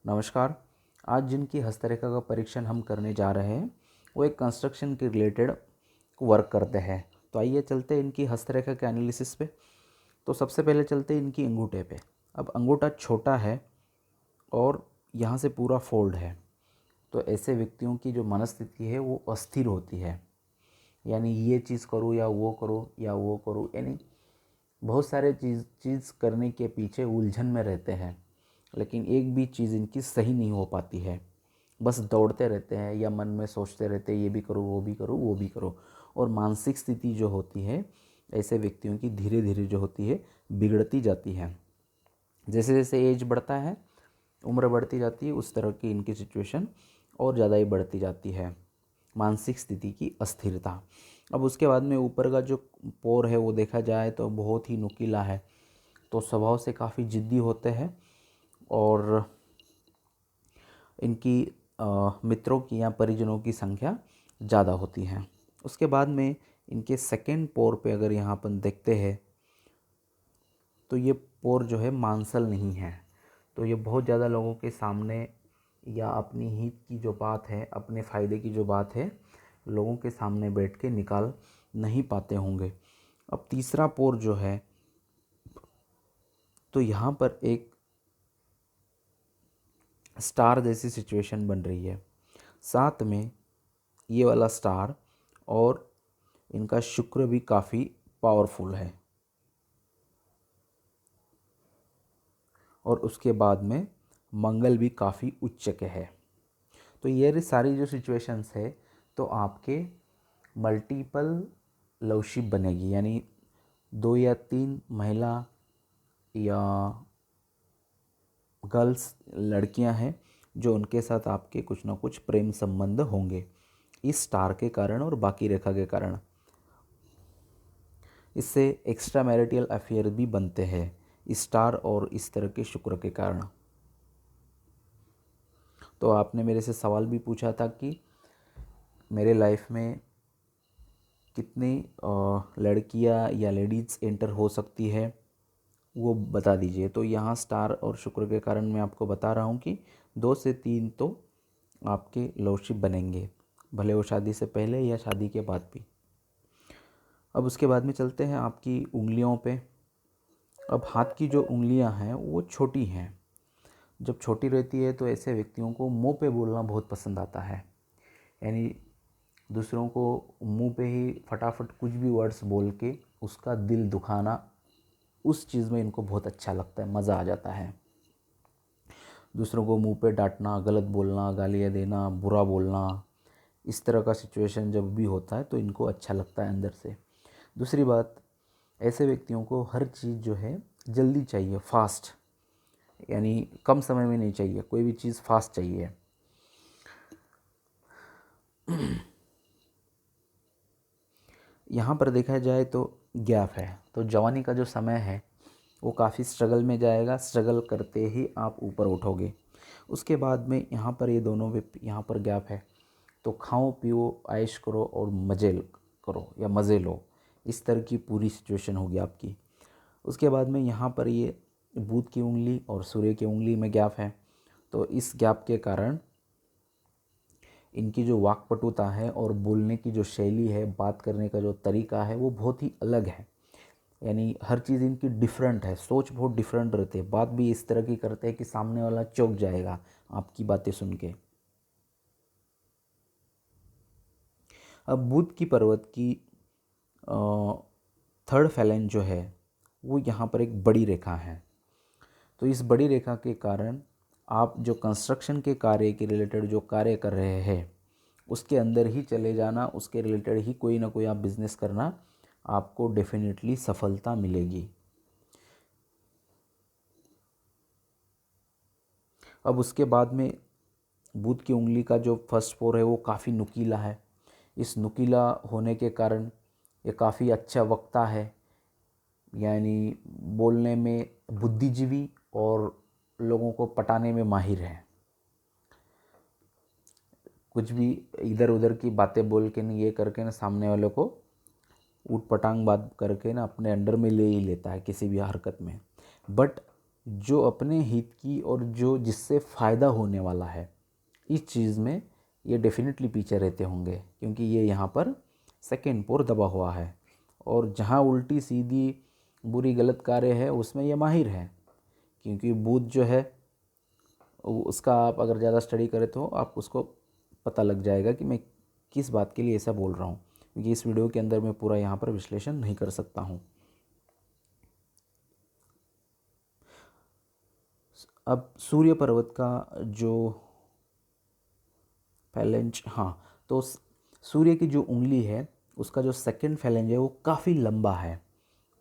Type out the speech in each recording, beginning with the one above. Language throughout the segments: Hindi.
नमस्कार। आज जिनकी हस्तरेखा का परीक्षण हम करने जा रहे हैं वो एक कंस्ट्रक्शन के रिलेटेड वर्क करते हैं। तो आइए चलते हैं इनकी हस्तरेखा के एनालिसिस पे। तो सबसे पहले चलते हैं इनकी अंगूठे पे। अब अंगूठा छोटा है और यहाँ से पूरा फोल्ड है, तो ऐसे व्यक्तियों की जो मनस्थिति है वो अस्थिर होती है। यानी ये चीज़ करूँ या वो करूँ या वो करूँ, यानी बहुत सारे चीज़ करने के पीछे उलझन में रहते हैं, लेकिन एक भी चीज़ इनकी सही नहीं हो पाती है। बस दौड़ते रहते हैं या मन में सोचते रहते हैं ये भी करो वो भी करो वो भी करो। और मानसिक स्थिति जो होती है ऐसे व्यक्तियों की धीरे धीरे जो होती है बिगड़ती जाती है। जैसे जैसे एज बढ़ता है, उम्र बढ़ती जाती है, उस तरह की इनकी सिचुएशन और ज़्यादा ही बढ़ती जाती है, मानसिक स्थिति की अस्थिरता। अब उसके बाद में ऊपर का जो पोर है वो देखा जाए तो बहुत ही नुकीला है, तो स्वभाव से काफ़ी जिद्दी होते हैं और इनकी मित्रों की या परिजनों की संख्या ज़्यादा होती है। उसके बाद में इनके सेकेंड पोर पे अगर यहाँ अपन देखते हैं तो ये पोर जो है मांसल नहीं है, तो ये बहुत ज़्यादा लोगों के सामने या अपनी हित की जो बात है, अपने फ़ायदे की जो बात है, लोगों के सामने बैठ के निकाल नहीं पाते होंगे। अब तीसरा पोर जो है तो यहाँ पर एक स्टार जैसी सिचुएशन बन रही है, साथ में ये वाला स्टार और इनका शुक्र भी काफ़ी पावरफुल है। और उसके बाद में मंगल भी काफ़ी उच्च के है। तो ये सारी जो सिचुएशंस है तो आपके मल्टीपल लवशिप बनेगी, यानी 2 या 3 महिला या गर्ल्स लड़कियां हैं जो उनके साथ आपके कुछ ना कुछ प्रेम संबंध होंगे इस स्टार के कारण और बाकी रेखा के कारण। इससे एक्स्ट्रा मैरिटल अफेयर भी बनते हैं इस स्टार और इस तरह के शुक्र के कारण। तो आपने मेरे से सवाल भी पूछा था कि मेरे लाइफ में कितनी लड़कियां या लेडीज़ एंटर हो सकती है वो बता दीजिए। तो यहाँ स्टार और शुक्र के कारण मैं आपको बता रहा हूँ कि 2 से 3 तो आपके लवशिप बनेंगे, भले वो शादी से पहले या शादी के बाद भी। अब उसके बाद में चलते हैं आपकी उंगलियों पे। अब हाथ की जो उंगलियां हैं वो छोटी हैं। जब छोटी रहती है तो ऐसे व्यक्तियों को मुंह पे बोलना बहुत पसंद आता है, यानी दूसरों को मुंह पे ही फटाफट कुछ भी वर्ड्स बोल के उसका दिल दुखाना, उस चीज़ में इनको बहुत अच्छा लगता है, मज़ा आ जाता है। दूसरों को मुंह पे डांटना, गलत बोलना, गालियाँ देना, बुरा बोलना, इस तरह का सिचुएशन जब भी होता है तो इनको अच्छा लगता है अंदर से। दूसरी बात, ऐसे व्यक्तियों को हर चीज़ जो है जल्दी चाहिए, फास्ट, यानी कम समय में नहीं चाहिए, कोई भी चीज़ फास्ट चाहिए। यहाँ पर देखा जाए तो गैप है, तो जवानी का जो समय है वो काफ़ी स्ट्रगल में जाएगा, स्ट्रगल करते ही आप ऊपर उठोगे। उसके बाद में यहाँ पर ये दोनों भी यहाँ पर गैप है, तो खाओ पियो ऐश करो और मज़े करो या मज़े लो, इस तरह की पूरी सिचुएशन होगी आपकी। उसके बाद में यहाँ पर ये बुध की उंगली और सूर्य की उंगली में गैप है, तो इस गैप के कारण इनकी जो वाक्पटुता है और बोलने की जो शैली है, बात करने का जो तरीका है वो बहुत ही अलग है, यानी हर चीज़ इनकी डिफरेंट है, सोच बहुत डिफरेंट रहती है, बात भी इस तरह की करते हैं कि सामने वाला चौंक जाएगा आपकी बातें सुन के। अब बुध की पर्वत की थर्ड फैलेन जो है वो यहाँ पर एक बड़ी रेखा है, तो इस बड़ी रेखा के कारण आप जो कंस्ट्रक्शन के कार्य के रिलेटेड जो कार्य कर रहे हैं उसके अंदर ही चले जाना, उसके रिलेटेड ही कोई ना कोई आप बिज़नेस करना, आपको डेफिनेटली सफलता मिलेगी। अब उसके बाद में बुध की उंगली का जो फर्स्ट पोर है वो काफ़ी नुकीला है। इस नुकीला होने के कारण ये काफ़ी अच्छा वक्ता है, यानी बोलने में बुद्धिजीवी और लोगों को पटाने में माहिर है। कुछ भी इधर उधर की बातें बोल के नहीं, ये करके ना सामने वाले को ऊट पटांग बात करके ना अपने अंडर में ले ही लेता है किसी भी हरकत में। बट जो अपने हित की और जो जिससे फ़ायदा होने वाला है, इस चीज़ में ये डेफिनेटली पीछे रहते होंगे, क्योंकि ये यहाँ पर सेकेंड पोर दबा हुआ है। और जहाँ उल्टी सीधी बुरी गलत कार्य है उसमें ये माहिर है, क्योंकि बुध जो है उसका आप अगर ज़्यादा स्टडी करें तो आप उसको पता लग जाएगा कि मैं किस बात के लिए ऐसा बोल रहा हूँ, क्योंकि इस वीडियो के अंदर मैं पूरा यहाँ पर विश्लेषण नहीं कर सकता हूँ। अब सूर्य पर्वत का जो फैलेंज, हाँ, तो सूर्य की जो उंगली है उसका जो सेकंड फैलेंज है वो काफ़ी लंबा है,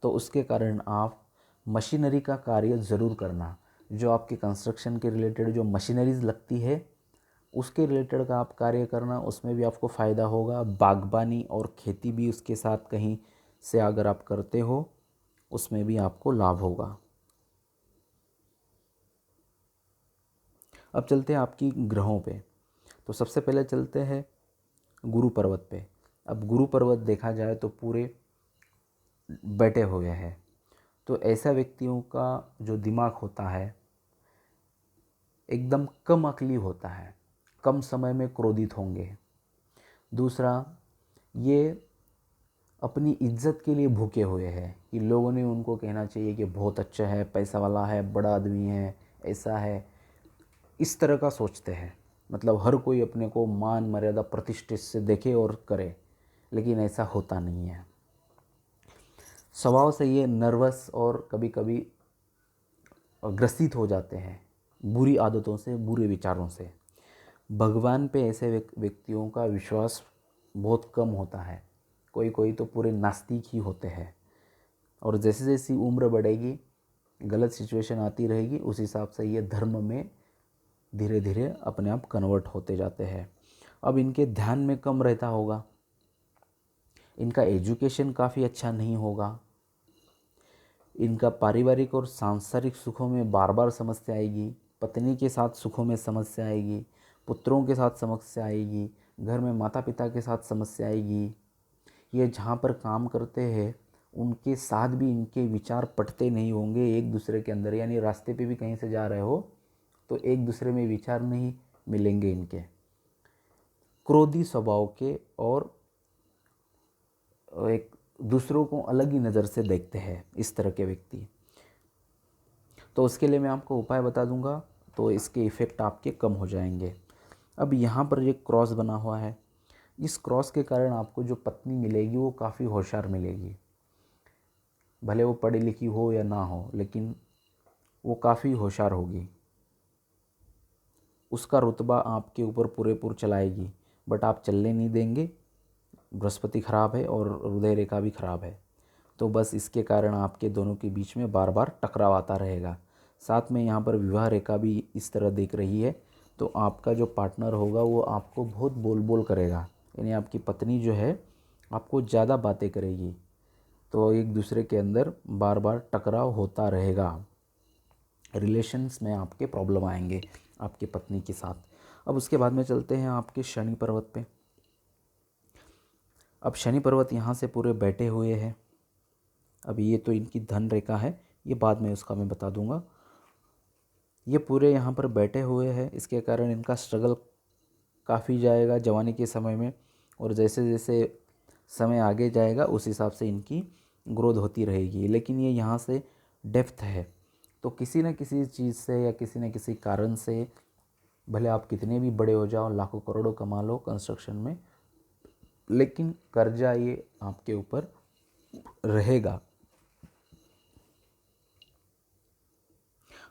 तो उसके कारण आप मशीनरी का कार्य ज़रूर करना। जो आपके कंस्ट्रक्शन के रिलेटेड जो मशीनरीज लगती है उसके रिलेटेड का आप कार्य करना, उसमें भी आपको फ़ायदा होगा। बागबानी और खेती भी उसके साथ कहीं से अगर आप करते हो उसमें भी आपको लाभ होगा। अब चलते हैं आपकी ग्रहों पे। तो सबसे पहले चलते हैं गुरु पर्वत पे। अब गुरु पर्वत देखा जाए तो पूरे बैठे हुए हैं, तो ऐसा व्यक्तियों का जो दिमाग होता है एकदम कम अकली होता है, कम समय में क्रोधित होंगे। दूसरा, ये अपनी इज्जत के लिए भूखे हुए हैं कि लोगों ने उनको कहना चाहिए कि बहुत अच्छा है, पैसा वाला है, बड़ा आदमी है, ऐसा है, इस तरह का सोचते हैं। मतलब हर कोई अपने को मान मर्यादा प्रतिष्ठित से देखे और करे, लेकिन ऐसा होता नहीं है। स्वभाव से ये नर्वस और कभी कभी ग्रसित हो जाते हैं बुरी आदतों से, बुरे विचारों से। भगवान पे ऐसे व्यक्तियों का विश्वास बहुत कम होता है, कोई कोई तो पूरे नास्तिक ही होते हैं। और जैसे जैसी उम्र बढ़ेगी, गलत सिचुएशन आती रहेगी, उस हिसाब से ये धर्म में धीरे धीरे अपने आप कन्वर्ट होते जाते हैं। अब इनके ध्यान में कम रहता होगा, इनका एजुकेशन काफ़ी अच्छा नहीं होगा, इनका पारिवारिक और सांसारिक सुखों में बार बार समस्या आएगी, पत्नी के साथ सुखों में समस्या आएगी, पुत्रों के साथ समस्या आएगी, घर में माता पिता के साथ समस्या आएगी। ये जहाँ पर काम करते हैं उनके साथ भी इनके विचार पटते नहीं होंगे एक दूसरे के अंदर, यानी रास्ते पे भी कहीं से जा रहे हो तो एक दूसरे में विचार नहीं मिलेंगे इनके। क्रोधी स्वभाव के और एक दूसरों को अलग ही नज़र से देखते हैं इस तरह के व्यक्ति। तो उसके लिए मैं आपको उपाय बता दूंगा, तो इसके इफ़ेक्ट आपके कम हो जाएंगे। अब यहाँ पर एक क्रॉस बना हुआ है, इस क्रॉस के कारण आपको जो पत्नी मिलेगी वो काफ़ी होशियार मिलेगी। भले वो पढ़ी लिखी हो या ना हो, लेकिन वो काफ़ी होशियार होगी। उसका रुतबा आपके ऊपर पूरेपूर चलाएगी, बट आप चलने नहीं देंगे। बृहस्पति खराब है और हृदय रेखा भी खराब है, तो बस इसके कारण आपके दोनों के बीच में बार बार टकराव आता रहेगा। साथ में यहाँ पर विवाह रेखा भी इस तरह दिख रही है, तो आपका जो पार्टनर होगा वो आपको बहुत बोल बोल करेगा, यानी आपकी पत्नी जो है आपको ज़्यादा बातें करेगी, तो एक दूसरे के अंदर बार बार टकराव होता रहेगा। रिलेशंस में आपके प्रॉब्लम आएंगे आपके पत्नी के साथ। अब उसके बाद में चलते हैं आपके शनि पर्वत पे। अब शनि पर्वत यहाँ से पूरे बैठे हुए हैं। अब ये तो इनकी धन रेखा है, ये बाद में उसका मैं बता दूंगा। ये पूरे यहाँ पर बैठे हुए हैं, इसके कारण इनका स्ट्रगल काफ़ी जाएगा जवानी के समय में, और जैसे जैसे समय आगे जाएगा उस हिसाब से इनकी ग्रोथ होती रहेगी। लेकिन ये यहाँ से डेप्थ है, तो किसी न किसी चीज़ से या किसी न किसी कारण से, भले आप कितने भी बड़े हो जाओ, लाखों करोड़ों कमा लो कंस्ट्रक्शन में, लेकिन कर्जा ये आपके ऊपर रहेगा।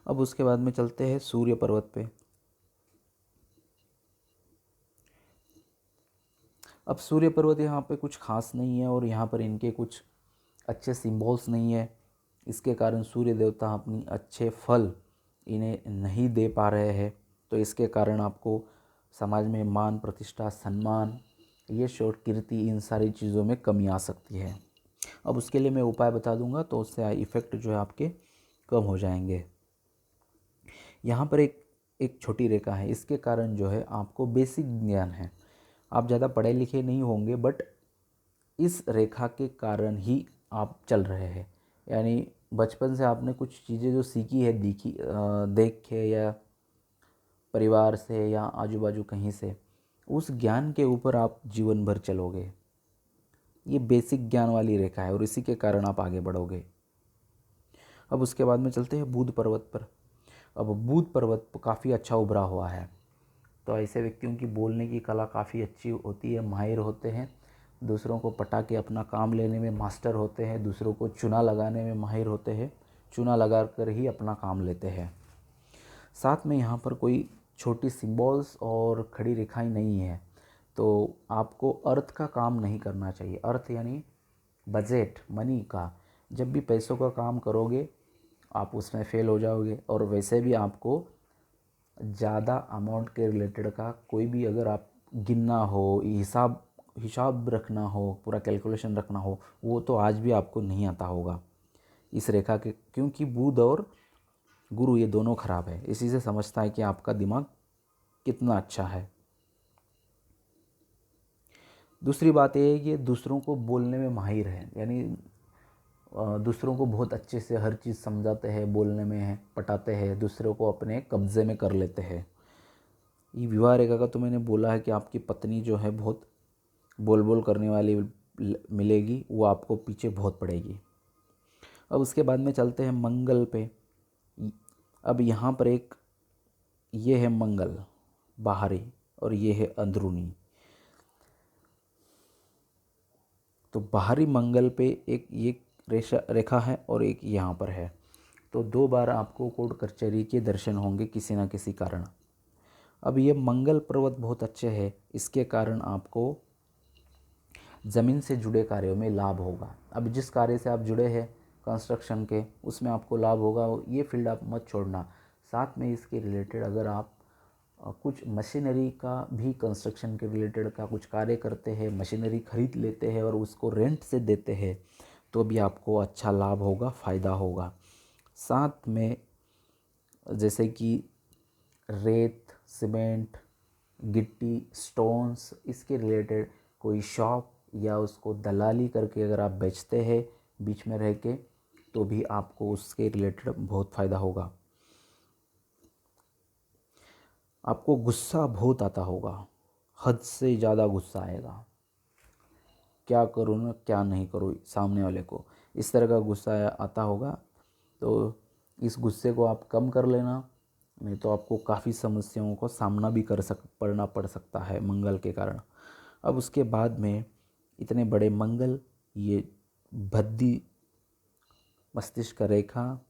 अब उसके बाद में चलते हैं सूर्य पर्वत पे। अब सूर्य पर्वत यहाँ पे कुछ खास नहीं है और यहाँ पर इनके कुछ अच्छे सिंबल्स नहीं है, इसके कारण सूर्य देवता अपनी अच्छे फल इन्हें नहीं दे पा रहे हैं। तो इसके कारण आपको समाज में मान प्रतिष्ठा सम्मान, यश और कीर्ति, इन सारी चीज़ों में कमी आ सकती है। अब उसके लिए मैं उपाय बता दूंगा, तो उससे इफ़ेक्ट जो है आपके कम हो जाएंगे। यहाँ पर एक छोटी रेखा है, इसके कारण जो है आपको बेसिक ज्ञान है, आप ज़्यादा पढ़े लिखे नहीं होंगे, बट इस रेखा के कारण ही आप चल रहे हैं, यानी बचपन से आपने कुछ चीज़ें जो सीखी है, देख के या परिवार से या आजू बाजू कहीं से, उस ज्ञान के ऊपर आप जीवन भर चलोगे। ये बेसिक ज्ञान वाली रेखा है और इसी के कारण आप आगे बढ़ोगे। अब उसके बाद में चलते हैं बुध पर्वत पर। अब बुध पर्वत काफ़ी अच्छा उभरा हुआ है, तो ऐसे व्यक्तियों की बोलने की कला काफ़ी अच्छी होती है, माहिर होते हैं, दूसरों को पटा के अपना काम लेने में मास्टर होते हैं, दूसरों को चुना लगाने में माहिर होते हैं, चुना लगा कर ही अपना काम लेते हैं। साथ में यहाँ पर कोई छोटी सिंबल्स और खड़ी रेखाएं नहीं है, तो आपको अर्थ का काम नहीं करना चाहिए। अर्थ यानी बजट, मनी का। जब भी पैसों का काम करोगे आप उसमें फ़ेल हो जाओगे। और वैसे भी आपको ज़्यादा अमाउंट के रिलेटेड का कोई भी अगर आप गिनना हो, हिसाब हिसाब रखना हो, पूरा कैलकुलेशन रखना हो, वो तो आज भी आपको नहीं आता होगा इस रेखा के, क्योंकि बुध और गुरु ये दोनों खराब है। इसी से समझता है कि आपका दिमाग कितना अच्छा है। दूसरी बात ये है कि दूसरों को बोलने में माहिर है, यानी दूसरों को बहुत अच्छे से हर चीज़ समझाते हैं, बोलने में है, पटाते हैं, दूसरों को अपने कब्जे में कर लेते हैं। ये विवाह रेखा का तो मैंने बोला है कि आपकी पत्नी जो है बहुत बोल बोल करने वाली मिलेगी, वो आपको पीछे बहुत पड़ेगी। अब उसके बाद में चलते हैं मंगल पे। अब यहाँ पर एक ये है मंगल बाहरी और ये है अंदरूनी। तो बाहरी मंगल पे एक ये रेखा है और एक यहाँ पर है, तो 2 बार आपको कोर्ट कचहरी के दर्शन होंगे किसी ना किसी कारण। अब ये मंगल पर्वत बहुत अच्छे है, इसके कारण आपको ज़मीन से जुड़े कार्यों में लाभ होगा। अब जिस कार्य से आप जुड़े हैं कंस्ट्रक्शन के, उसमें आपको लाभ होगा, ये फील्ड आप मत छोड़ना। साथ में इसके रिलेटेड अगर आप कुछ मशीनरी का भी, कंस्ट्रक्शन के रिलेटेड का कुछ कार्य करते हैं, मशीनरी खरीद लेते हैं और उसको रेंट से देते हैं, तो भी आपको अच्छा लाभ होगा, फ़ायदा होगा। साथ में जैसे कि रेत, सीमेंट, गिट्टी, स्टोन्स, इसके रिलेटेड कोई शॉप या उसको दलाली करके अगर आप बेचते हैं बीच में रह के, तो भी आपको उसके रिलेटेड बहुत फ़ायदा होगा। आपको गुस्सा बहुत आता होगा, हद से ज़्यादा गुस्सा आएगा, क्या करूँ ना क्या नहीं करूँ सामने वाले को, इस तरह का गुस्सा आता होगा। तो इस गुस्से को आप कम कर लेना, नहीं तो आपको काफ़ी समस्याओं को सामना भी पड़ना पड़ सकता है मंगल के कारण। अब उसके बाद में इतने बड़े मंगल, ये भद्दी मस्तिष्क रेखा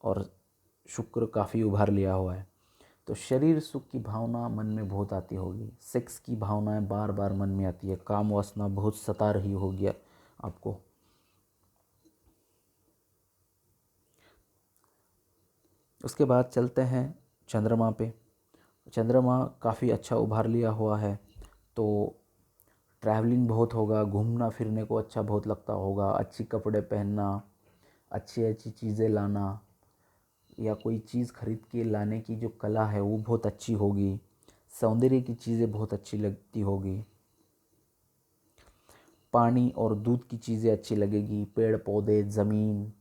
और शुक्र काफ़ी उभार लिया हुआ है, तो शरीर सुख की भावना मन में बहुत आती होगी, सेक्स की भावनाएं बार बार मन में आती है, काम वासना बहुत सता रही होगी आपको। उसके बाद चलते हैं चंद्रमा पे। चंद्रमा काफ़ी अच्छा उभार लिया हुआ है, तो ट्रैवलिंग बहुत होगा, घूमना फिरने को अच्छा बहुत लगता होगा, अच्छी कपड़े पहनना, अच्छी अच्छी चीज़ें लाना या कोई चीज़ खरीद के लाने की जो कला है वो बहुत अच्छी होगी, सौंदर्य की चीज़ें बहुत अच्छी लगती होगी, पानी और दूध की चीज़ें अच्छी लगेगी, पेड़ पौधे, ज़मीन,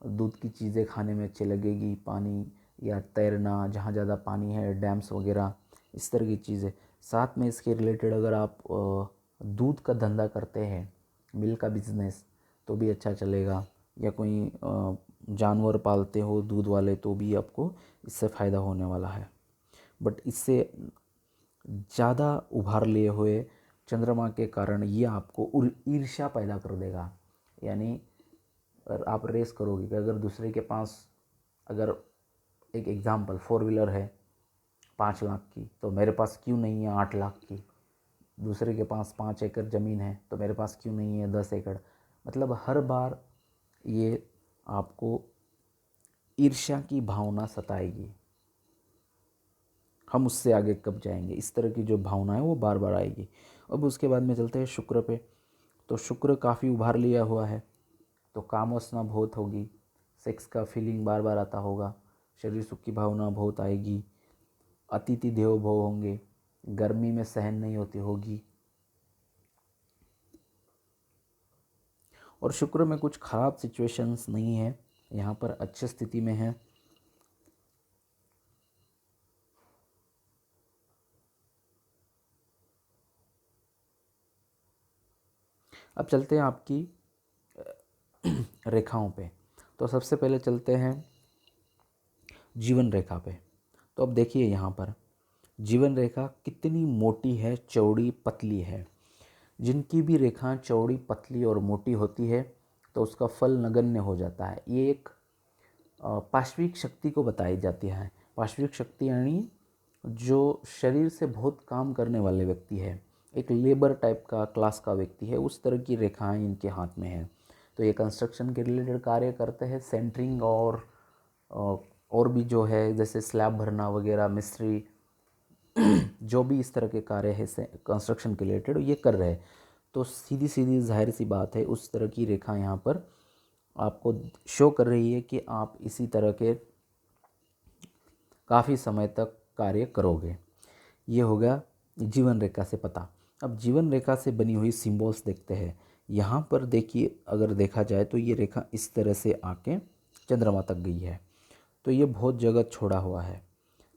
दूध की चीज़ें खाने में अच्छी लगेगी, पानी या तैरना जहाँ ज़्यादा पानी है, डैम्स वगैरह, इस तरह की चीज़ें। साथ में इसके रिलेटेड अगर आप दूध का धंधा करते हैं, मिल्क का बिजनेस, तो भी अच्छा चलेगा, या कोई जानवर पालते हो दूध वाले, तो भी आपको इससे फ़ायदा होने वाला है। बट इससे ज़्यादा उभार लिए हुए चंद्रमा के कारण ये आपको ईर्ष्या पैदा कर देगा। यानी अगर आप रेस करोगे कि अगर दूसरे के पास, अगर एक एग्ज़ाम्पल 4 व्हीलर है 5 लाख की, तो मेरे पास क्यों नहीं है 8 लाख की। दूसरे के पास 5 एकड़ ज़मीन है, तो मेरे पास क्यों नहीं है 10 एकड़। मतलब हर बार ये आपको ईर्ष्या की भावना सताएगी, हम उससे आगे कब जाएंगे, इस तरह की जो भावना है वो बार बार आएगी। अब उसके बाद में चलते हैं शुक्र पे। तो शुक्र काफ़ी उभार लिया हुआ है, तो काम वासना बहुत होगी, सेक्स का फीलिंग बार बार आता होगा, शरीर सुख की भावना बहुत आएगी, अतिथि देवो भव होंगे, गर्मी में सहन नहीं होती होगी। और शुक्र में कुछ ख़राब सिचुएशंस नहीं है, यहाँ पर अच्छी स्थिति में है। अब चलते हैं आपकी रेखाओं पे। तो सबसे पहले चलते हैं जीवन रेखा पे। तो अब देखिए यहाँ पर जीवन रेखा कितनी मोटी है, चौड़ी पतली है। जिनकी भी रेखाएं चौड़ी पतली और मोटी होती है तो उसका फल नगण्य हो जाता है। ये एक पाश्विक शक्ति को बताई जाती है। पाश्विक शक्ति यानी जो शरीर से बहुत काम करने वाले व्यक्ति है, एक लेबर टाइप का क्लास का व्यक्ति है, उस तरह की रेखाएं इनके हाथ में है। तो ये कंस्ट्रक्शन के रिलेटेड कार्य करते हैं, सेंटरिंग और भी जो है जैसे स्लैब भरना वगैरह, मिस्त्री जो भी इस तरह के कार्य है कंस्ट्रक्शन के रिलेटेड ये कर रहे हैं। तो सीधी सीधी जाहिर सी बात है उस तरह की रेखा यहाँ पर आपको शो कर रही है कि आप इसी तरह के काफ़ी समय तक कार्य करोगे। ये होगा जीवन रेखा से पता। अब जीवन रेखा से बनी हुई सिंबल्स देखते हैं। यहाँ पर देखिए, अगर देखा जाए तो ये रेखा इस तरह से आके चंद्रमा तक गई है, तो ये बहुत जगह छोड़ा हुआ है।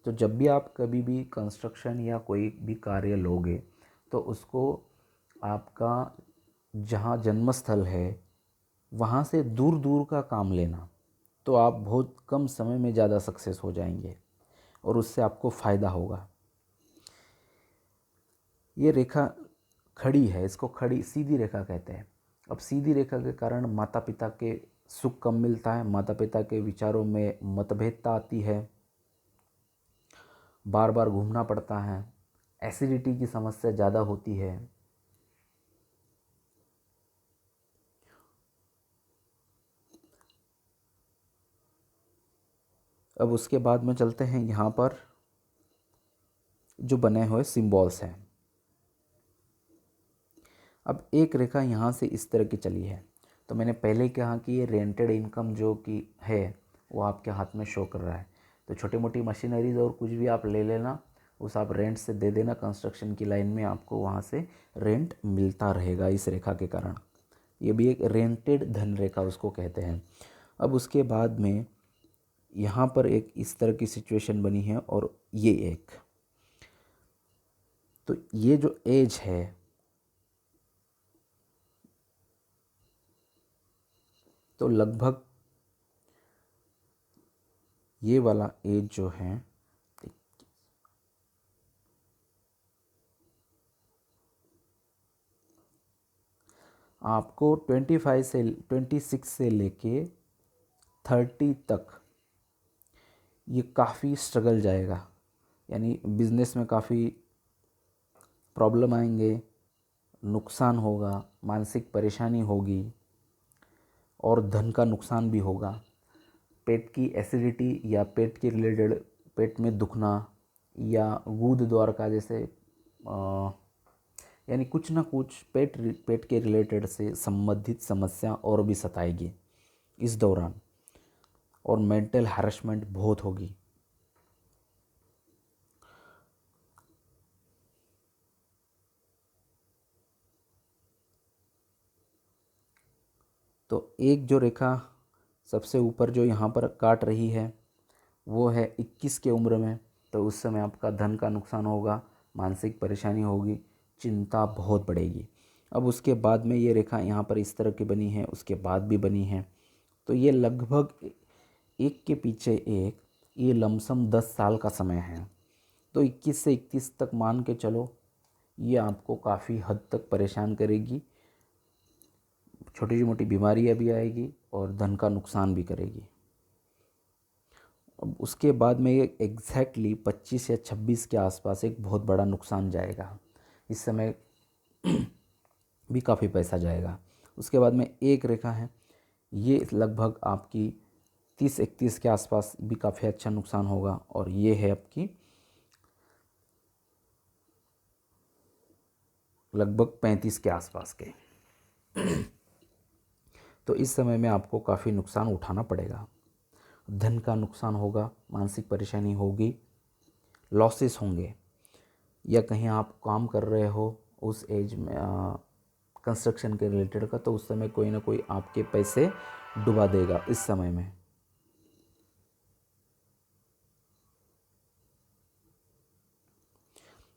तो जब भी आप कभी भी कंस्ट्रक्शन या कोई भी कार्य लोगे तो उसको आपका जहाँ जन्मस्थल है वहाँ से दूर दूर का काम लेना, तो आप बहुत कम समय में ज़्यादा सक्सेस हो जाएंगे और उससे आपको फ़ायदा होगा। ये रेखा खड़ी है, इसको खड़ी सीधी रेखा कहते हैं। अब सीधी रेखा के कारण माता पिता के सुख कम मिलता है, माता पिता के विचारों में मतभेदता आती है, बार बार घूमना पड़ता है, एसिडिटी की समस्या ज़्यादा होती है। अब उसके बाद में चलते हैं यहाँ पर जो बने हुए सिंबल्स हैं। अब एक रेखा यहाँ से इस तरह की चली है, तो मैंने पहले कहा कि ये रेंटेड इनकम जो कि है वो आपके हाथ में शो कर रहा है। तो छोटी मोटी मशीनरीज और कुछ भी आप ले लेना, उस आप रेंट से दे देना कंस्ट्रक्शन की लाइन में, आपको वहाँ से रेंट मिलता रहेगा इस रेखा के कारण। ये भी एक रेंटेड धन रेखा उसको कहते हैं। अब उसके बाद में यहाँ पर एक इस तरह की सिचुएशन बनी है और ये एक, तो ये जो एज है तो लगभग ये वाला एज जो है आपको 26 से लेके 30 तक ये काफ़ी स्ट्रगल जाएगा। यानी बिज़नेस में काफ़ी प्रॉब्लम आएंगे, नुकसान होगा, मानसिक परेशानी होगी और धन का नुकसान भी होगा। पेट की एसिडिटी या पेट के रिलेटेड पेट में दुखना या गुद द्वार का जैसे यानी कुछ ना कुछ पेट के रिलेटेड से संबंधित समस्या और भी सताएगी इस दौरान, और मेंटल हैरेसमेंट बहुत होगी। तो एक जो रेखा सबसे ऊपर जो यहाँ पर काट रही है वो है 21 के उम्र में, तो उस समय आपका धन का नुकसान होगा, मानसिक परेशानी होगी, चिंता बहुत बढ़ेगी। अब उसके बाद में ये रेखा यहाँ पर इस तरह की बनी है, उसके बाद भी बनी है, तो ये लगभग एक के पीछे एक ये लमसम 10 साल का समय है। तो 21 से 31 तक मान के चलो, ये आपको काफ़ी हद तक परेशान करेगी, छोटी मोटी बीमारियाँ भी आएगी और धन का नुकसान भी करेगी। अब उसके बाद में ये एग्जैक्टली 25 या 26 के आसपास एक बहुत बड़ा नुकसान जाएगा। इस समय भी काफ़ी पैसा जाएगा। उसके बाद में एक रेखा है, ये लगभग आपकी 30-31 के आसपास भी काफ़ी अच्छा नुकसान होगा, और ये है आपकी लगभग 35 के आसपास के। तो इस समय में आपको काफ़ी नुकसान उठाना पड़ेगा, धन का नुकसान होगा, मानसिक परेशानी होगी, लॉसेस होंगे, या कहीं आप काम कर रहे हो उस एज में कंस्ट्रक्शन के रिलेटेड का, तो उस समय कोई ना कोई आपके पैसे डुबा देगा इस समय में।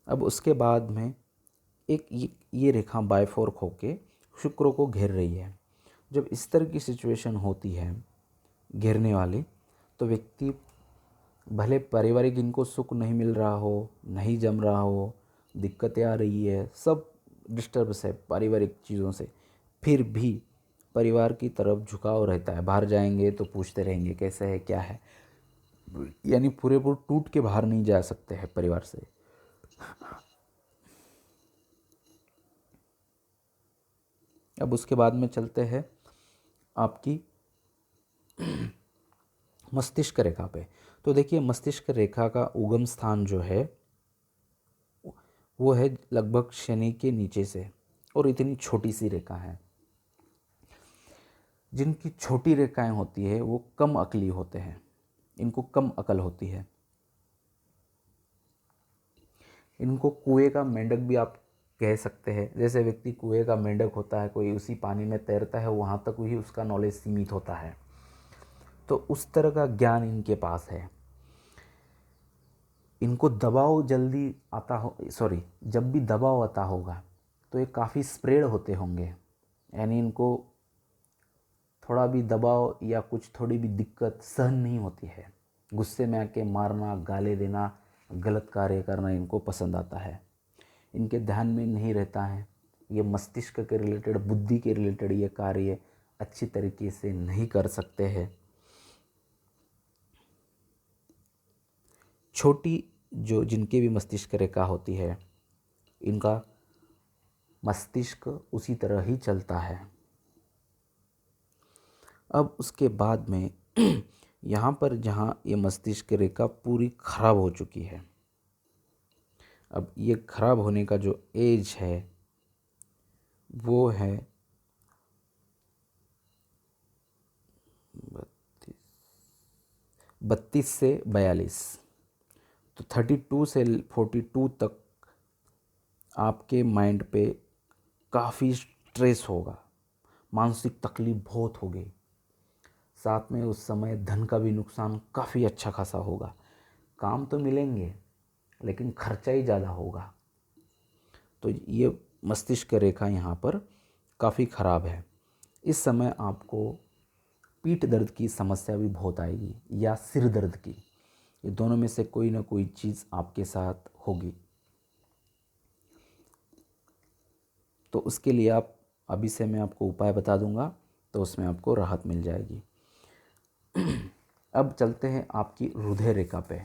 अब उसके बाद में एक ये रेखा बायफोर्क होके शुक्र को घेर रही है। जब इस तरह की सिचुएशन होती है घेरने वाली, तो व्यक्ति भले पारिवारिक इनको सुख नहीं मिल रहा हो, नहीं जम रहा हो, दिक्कतें आ रही है, सब डिस्टर्बस है पारिवारिक चीज़ों से, फिर भी परिवार की तरफ झुकाव रहता है। बाहर जाएंगे तो पूछते रहेंगे कैसे है क्या है, यानी पूरे टूट के बाहर नहीं जा सकते हैं परिवार से। अब उसके बाद में चलते हैं आपकी मस्तिष्क रेखा पे। तो देखिए मस्तिष्क रेखा का उगम स्थान जो है वो है लगभग शनि के नीचे से, और इतनी छोटी सी रेखा है। जिनकी छोटी रेखाएं होती है वो कम अकली होते हैं, इनको कम अकल होती है। इनको कुएं का मेंढक भी आप कह सकते हैं। जैसे व्यक्ति कुएं का मेंढक होता है, कोई उसी पानी में तैरता है, वहाँ तक ही उसका नॉलेज सीमित होता है, तो उस तरह का ज्ञान इनके पास है। इनको दबाव जल्दी आता हो, सॉरी, जब भी दबाव आता होगा तो ये काफ़ी स्प्रेड होते होंगे, यानी इनको थोड़ा भी दबाव या कुछ थोड़ी भी दिक्कत सहन नहीं होती है। गुस्से में आके मारना, गाली देना, गलत कार्य करना इनको पसंद आता है। इनके ध्यान में नहीं रहता है, ये मस्तिष्क के रिलेटेड, बुद्धि के रिलेटेड ये कार्य अच्छी तरीके से नहीं कर सकते हैं। छोटी जो जिनके भी मस्तिष्क रेखा होती है, इनका मस्तिष्क उसी तरह ही चलता है। अब उसके बाद में यहाँ पर जहाँ ये मस्तिष्क रेखा पूरी खराब हो चुकी है, अब ये खराब होने का जो एज है वो है 32 से 42। तो 32 से 42 तक आपके माइंड पे काफ़ी स्ट्रेस होगा, मानसिक तकलीफ बहुत होगी, साथ में उस समय धन का भी नुकसान काफ़ी अच्छा खासा होगा। काम तो मिलेंगे लेकिन खर्चा ही ज़्यादा होगा। तो ये मस्तिष्क रेखा यहाँ पर काफ़ी ख़राब है। इस समय आपको पीठ दर्द की समस्या भी बहुत आएगी, या सिर दर्द की, ये दोनों में से कोई ना कोई चीज़ आपके साथ होगी। तो उसके लिए आप अभी से मैं आपको उपाय बता दूंगा, तो उसमें आपको राहत मिल जाएगी। अब चलते हैं आपकी हृदय रेखा पे।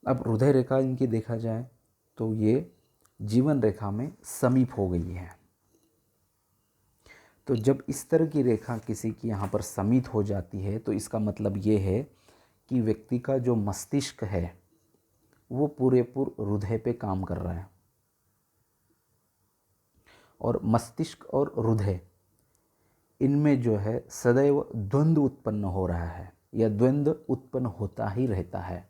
अब हृदय रेखा इनकी देखा जाए तो ये जीवन रेखा में समीप हो गई है। तो जब इस तरह की रेखा किसी की यहाँ पर समीप हो जाती है तो इसका मतलब ये है कि व्यक्ति का जो मस्तिष्क है वो पूरेपूर हृदय पे काम कर रहा है, और मस्तिष्क और हृदय इनमें जो है सदैव द्वंद्व उत्पन्न हो रहा है, या द्वंद्व उत्पन्न होता ही रहता है।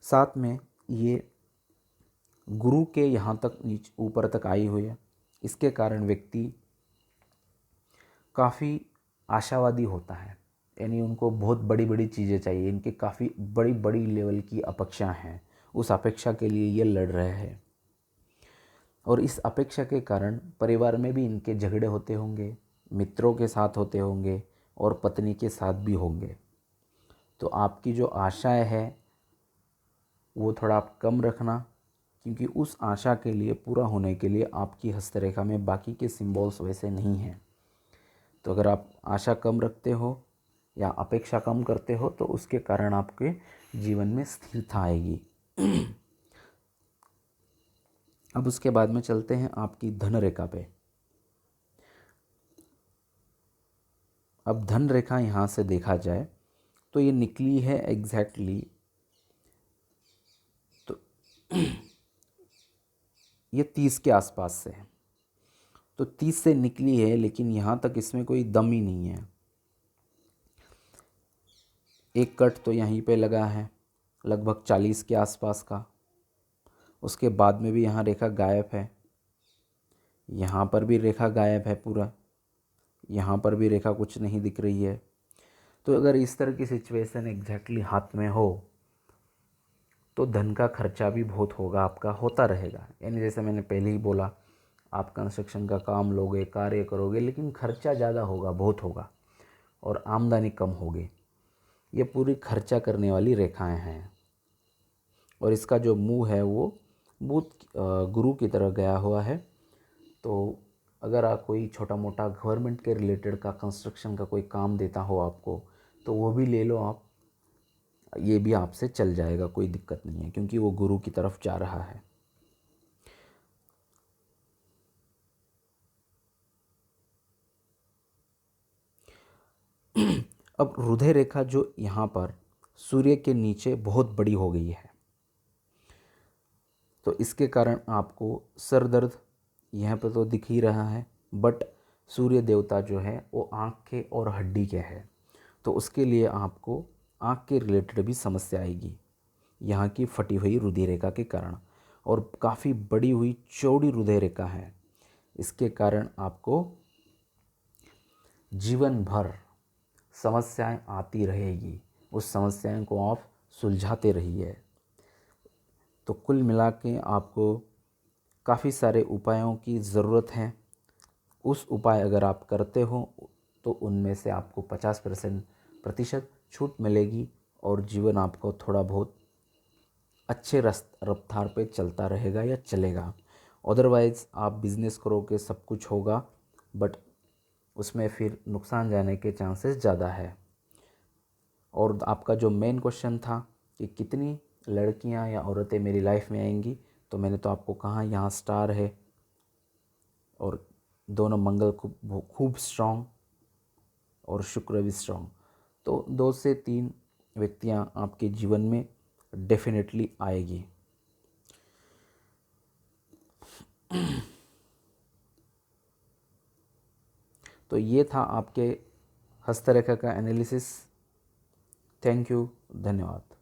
साथ में ये गुरु के यहाँ तक नीचे ऊपर तक आई हुई है, इसके कारण व्यक्ति काफ़ी आशावादी होता है, यानी उनको बहुत बड़ी बड़ी चीज़ें चाहिए, इनके काफ़ी बड़ी बड़ी लेवल की अपेक्षा हैं, उस अपेक्षा के लिए ये लड़ रहे हैं। और इस अपेक्षा के कारण परिवार में भी इनके झगड़े होते होंगे, मित्रों के साथ होते होंगे, और पत्नी के साथ भी होंगे। तो आपकी जो आशाएं है वो थोड़ा आप कम रखना, क्योंकि उस आशा के लिए पूरा होने के लिए आपकी हस्तरेखा में बाकी के सिंबल्स वैसे नहीं हैं। तो अगर आप आशा कम रखते हो या अपेक्षा कम करते हो तो उसके कारण आपके जीवन में स्थिरता आएगी। अब उसके बाद में चलते हैं आपकी धन रेखा पे। अब धन रेखा यहाँ से देखा जाए तो ये निकली है एग्जैक्टली, तो ये 30 के आसपास से है। तो 30 से निकली है, लेकिन यहाँ तक इसमें कोई दम ही नहीं है। एक कट तो यहीं पे लगा है लगभग 40 के आसपास का। उसके बाद में भी यहाँ रेखा गायब है, यहाँ पर भी रेखा गायब है पूरा, यहाँ पर भी रेखा कुछ नहीं दिख रही है। तो अगर इस तरह की सिचुएशन एग्जैक्टली हाथ में हो तो धन का खर्चा भी बहुत होगा, आपका होता रहेगा। यानी जैसे मैंने पहले ही बोला, आप कंस्ट्रक्शन का काम लोगे, कार्य करोगे, लेकिन खर्चा ज़्यादा होगा, बहुत होगा, और आमदनी कम होगी। ये पूरी खर्चा करने वाली रेखाएं हैं। और इसका जो मुंह है वो बुध गुरु की तरह गया हुआ है। तो अगर आप कोई छोटा मोटा गवर्नमेंट के रिलेटेड का कंस्ट्रक्शन का कोई काम देता हो आपको, तो वो भी ले लो आप, ये भी आपसे चल जाएगा, कोई दिक्कत नहीं है, क्योंकि वो गुरु की तरफ जा रहा है। अब हृदय रेखा जो यहाँ पर सूर्य के नीचे बहुत बड़ी हो गई है, तो इसके कारण आपको सर दर्द यहाँ पर तो दिख ही रहा है, बट सूर्य देवता जो है वो आँख के और हड्डी के है, तो उसके लिए आपको आँख के रिलेटेड भी समस्या आएगी यहाँ की फटी हुई हृदय रेखा के कारण। और काफ़ी बड़ी हुई चौड़ी हृदय रेखा है, इसके कारण आपको जीवन भर समस्याएं आती रहेगी, उस समस्याओं को आप सुलझाते रहिए। तो कुल मिला के आपको काफ़ी सारे उपायों की ज़रूरत है। उस उपाय अगर आप करते हो तो उनमें से आपको 50% छूट मिलेगी और जीवन आपको थोड़ा बहुत अच्छे रफ्तार पे चलता रहेगा या चलेगा। अदरवाइज़ आप बिज़नेस करोगे, सब कुछ होगा, बट उसमें फिर नुकसान जाने के चांसेस ज़्यादा है। और आपका जो मेन क्वेश्चन था कि कितनी लड़कियां या औरतें मेरी लाइफ में आएंगी, तो मैंने तो आपको कहा यहाँ स्टार है और दोनों मंगल खूब खूब स्ट्रॉन्ग और शुक्र भी स्ट्रॉन्ग, तो 2 से 3 व्यक्तियां आपके जीवन में डेफिनेटली आएगी। तो ये था आपके हस्तरेखा का एनालिसिस। थैंक यू, धन्यवाद।